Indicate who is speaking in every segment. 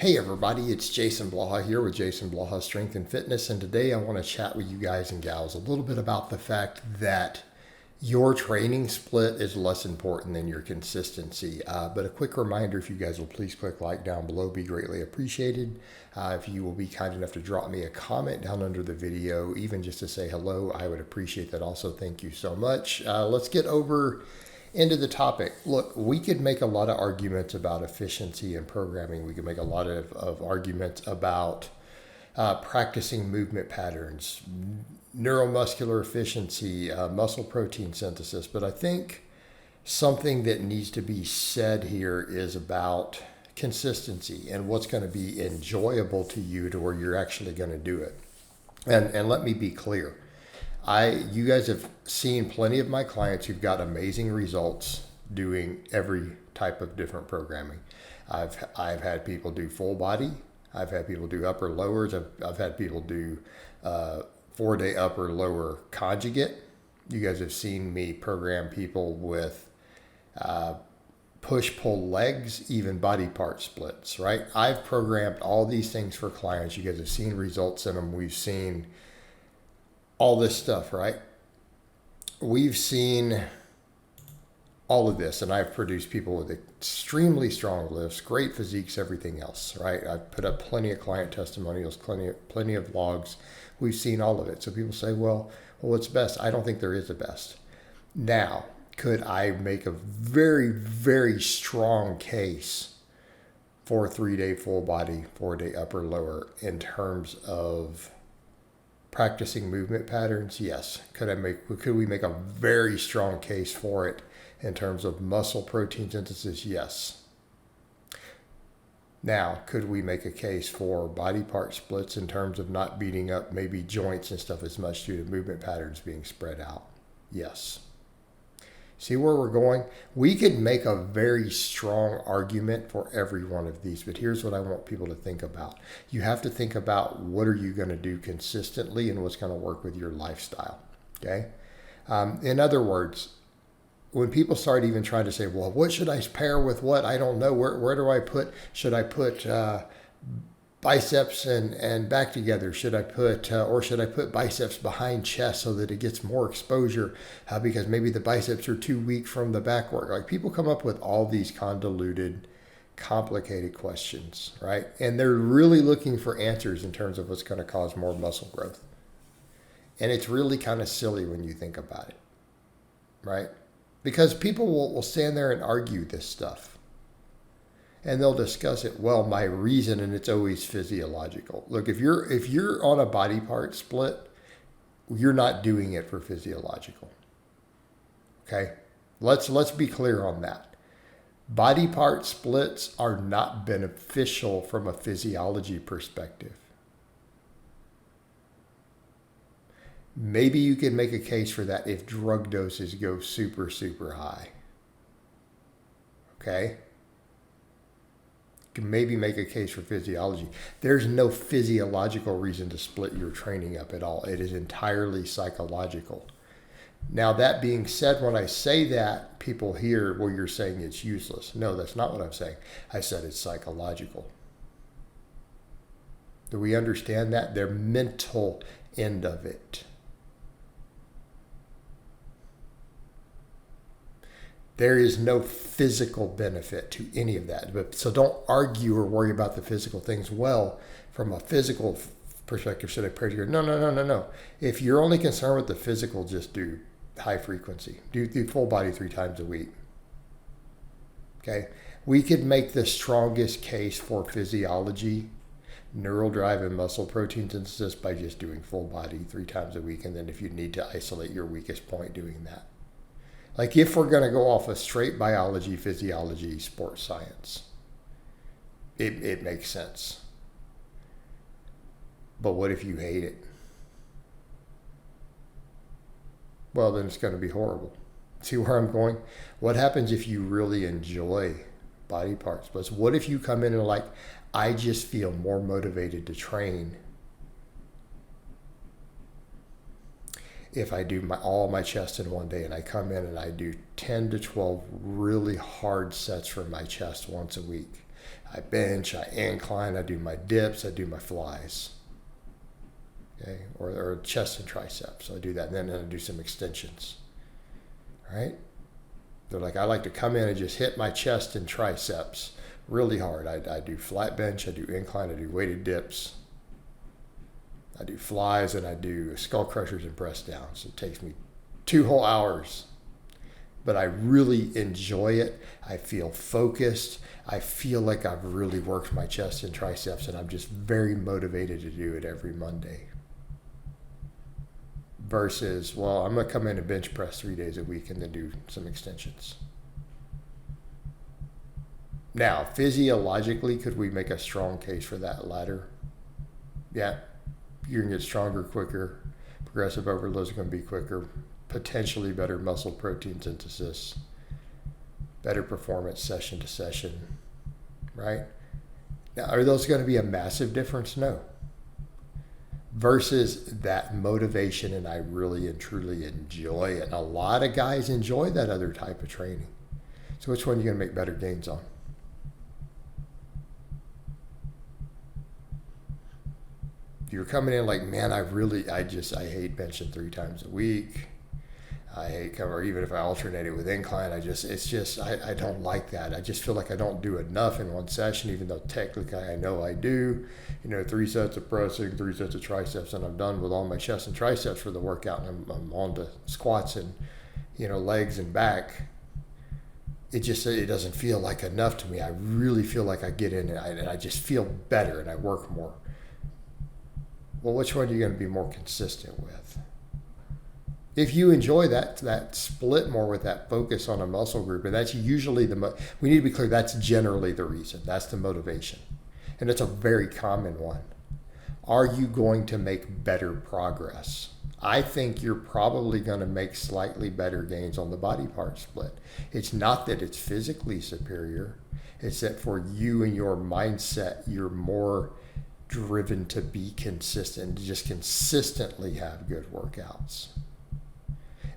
Speaker 1: Hey everybody, it's Jason Blaha here with Jason Blaha Strength and Fitness, and today I want to chat with you guys and gals a little bit about the fact that your training split is less important than your consistency. But a quick reminder, if you guys will please click like down below, be greatly appreciated. If you will be kind enough to drop me a comment down under the video, even just to say hello, I would appreciate that also. Thank you so much. Let's get over into the topic. Look, we could make a lot of arguments about efficiency in programming. We could make a lot of arguments about practicing movement patterns, neuromuscular efficiency, muscle protein synthesis. But I think something that needs to be said here is about consistency and what's going to be enjoyable to you to where you're actually going to do it. And let me be clear. You guys have seen plenty of my clients who've got amazing results doing every type of different programming. I've had people do full body. I've had people do upper lowers. I've had people do 4-day upper lower conjugate. You guys have seen me program people with push pull legs, even body part splits, right? I've programmed all these things for clients. You guys have seen results in them. We've seen all this stuff, right? We've seen all of this, and I've produced people with extremely strong lifts, great physiques, everything else, right? I've put up plenty of client testimonials, plenty of vlogs. We've seen all of it. So people say, well, what's best? I don't think there is a best. Now, could I make a very, very strong case for a 3-day full body, 4-day upper lower in terms of practicing movement patterns? Yes. Could we make a very strong case for it in terms of muscle protein synthesis? Yes. Now, could we make a case for body part splits in terms of not beating up maybe joints and stuff as much due to movement patterns being spread out? Yes. See where we're going? We could make a very strong argument for every one of these, but here's what I want people to think about. You have to think about what are you going to do consistently and what's going to work with your lifestyle, okay? In other words, when people start even trying to say, well, what should I pair with what? I don't know. Where do I put, should I put biceps and back together? Should I put biceps behind chest so that it gets more exposure because maybe the biceps are too weak from the back work? Like, people come up with all these convoluted, complicated questions, right? And they're really looking for answers in terms of what's going to cause more muscle growth. And it's really kind of silly when you think about it, right? Because people will stand there and argue this stuff. And they'll discuss it. Well, my reason, and it's always physiological. Look, if you're on a body part split, you're not doing it for physiological. Okay? Let's be clear on that. Body part splits are not beneficial from a physiology perspective. Maybe you could make a case for that if drug doses go super, super high. Okay? Can maybe make a case for physiology. There's no physiological reason to split your training up at all. It is entirely psychological. Now, that being said, when I say that, people hear, well, you're saying it's useless. No, that's not what I'm saying. I said it's psychological. Do we understand that? Their mental end of it. There is no physical benefit to any of that. So don't argue or worry about the physical things. Well, from a physical perspective, should I pair together? No. If you're only concerned with the physical, just do high frequency. Do full body 3 times a week. Okay? We could make the strongest case for physiology, neural drive, and muscle protein synthesis by just doing full body 3 times a week. And then if you need to isolate your weakest point, doing that. Like, if we're going to go off of straight biology, physiology, sports science, it makes sense. But what if you hate it? Well, then it's going to be horrible. See where I'm going? What happens if you really enjoy body part splits? What if you come in and like, I just feel more motivated to train if I do all my chest in one day, and I come in and I do 10 to 12 really hard sets for my chest once a week. I bench, I incline, I do my dips, I do my flies. Okay, or chest and triceps. So I do that, and then I do some extensions. All right? They're like, I like to come in and just hit my chest and triceps really hard. I do flat bench, I do incline, I do weighted dips, I do flies, and I do skull crushers and press downs. It takes me 2 whole hours. But I really enjoy it. I feel focused. I feel like I've really worked my chest and triceps, and I'm just very motivated to do it every Monday. Versus, well, I'm going to come in and bench press 3 days a week and then do some extensions. Now, physiologically, could we make a strong case for that latter? Yeah. You're going to get stronger quicker. Progressive overloads are going to be quicker. Potentially better muscle protein synthesis. Better performance session to session. Right? Now, are those going to be a massive difference? No. Versus that motivation, and I really and truly enjoy it. And a lot of guys enjoy that other type of training. So which one are you going to make better gains on? You're coming in like, man, I hate benching 3 times a week. I hate or even if I alternate it with incline, I don't like that. I just feel like I don't do enough in one session, even though technically I know I do. 3 sets of pressing, 3 sets of triceps, and I'm done with all my chest and triceps for the workout, and I'm on to squats and, legs and back. It doesn't feel like enough to me. I really feel like I get in and I just feel better and I work more. Well, which one are you going to be more consistent with? If you enjoy that split more with that focus on a muscle group, and that's usually we need to be clear, that's generally the reason. That's the motivation. And it's a very common one. Are you going to make better progress? I think you're probably going to make slightly better gains on the body part split. It's not that it's physically superior. It's that for you and your mindset, you're more driven to be consistent, to just consistently have good workouts.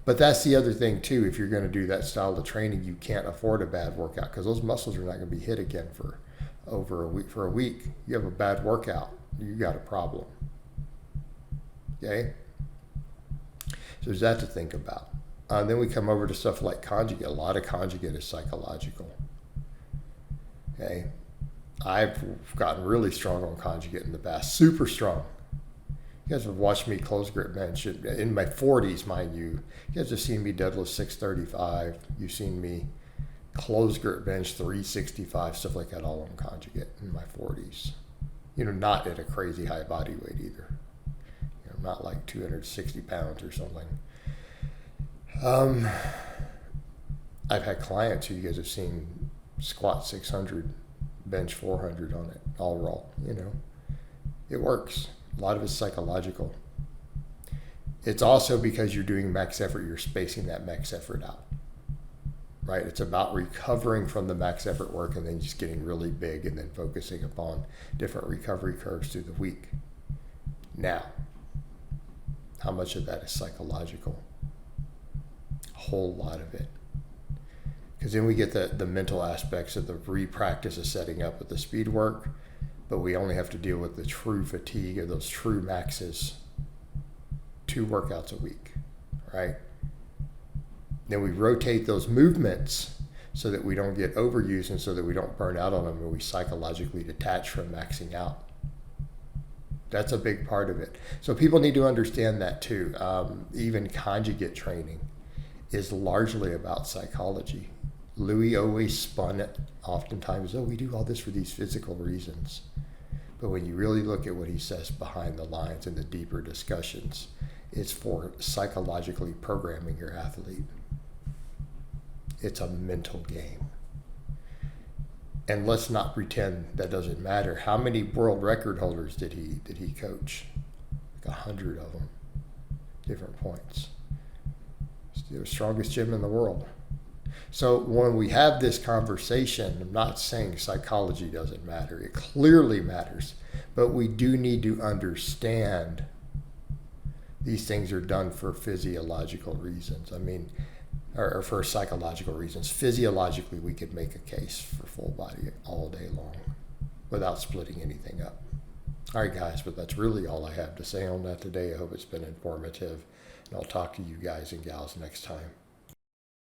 Speaker 1: But that's the other thing too. If you're going to do that style of training, you can't afford a bad workout because those muscles are not going to be hit again for over a week. For a week, you have a bad workout, you got a problem. Okay? So there's that to think about. Then we come over to stuff like conjugate. A lot of conjugate is psychological. Okay? I've gotten really strong on conjugate in the past, super strong. You guys have watched me close grip bench in my 40s, mind you. You guys have seen me deadlift 635. You've seen me close grip bench 365, stuff like that, all on conjugate in my 40s. Not at a crazy high body weight either. Not like 260 pounds or something. I've had clients who you guys have seen squat 600, bench 400 on it, all raw. It works. A lot of it's psychological. It's also because you're doing max effort, you're spacing that max effort out, right? It's about recovering from the max effort work and then just getting really big and then focusing upon different recovery curves through the week. Now, how much of that is psychological? A whole lot of it. Because then we get the mental aspects of the re-practice of setting up with the speed work, but we only have to deal with the true fatigue of those true maxes 2 workouts a week, right? Then we rotate those movements so that we don't get overused and so that we don't burn out on them and we psychologically detach from maxing out. That's a big part of it. So people need to understand that too. Even conjugate training is largely about psychology. Louis always spun it oftentimes, we do all this for these physical reasons. But when you really look at what he says behind the lines in the deeper discussions, it's for psychologically programming your athlete. It's a mental game. And let's not pretend that doesn't matter. How many world record holders did he coach? Like 100 of them, different points. It's the strongest gym in the world. So when we have this conversation, I'm not saying psychology doesn't matter. It clearly matters. But we do need to understand these things are done for physiological reasons. Or for psychological reasons. Physiologically, we could make a case for full body all day long. without splitting anything up. All right, guys, but that's really all I have to say on that today. I hope it's been informative, and I'll talk to you guys and gals next time.